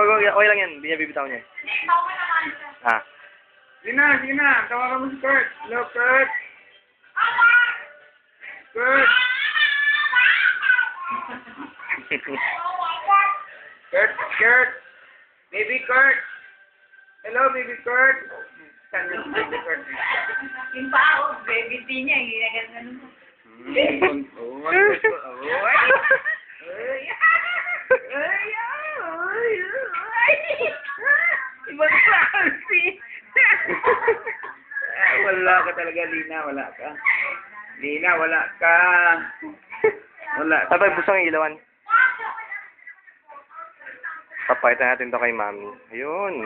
Go. Okay lang yan. Hindi niya bibitaw niya. Ah. Sige na. Tawagan mo si Kurt. Hello, Kurt. Kurt. Kurt. Baby Kurt. Hello, baby Kurt. Saan yung baby Kurt? Yung pao, baby din niya, hindi na ganun. Ibang klase. Wala ka talaga, Lina. Wala ka. Lina, wala ka. Wala ka. Tatay, busang ilawan. Papakita natin to kay Mami. Ayun.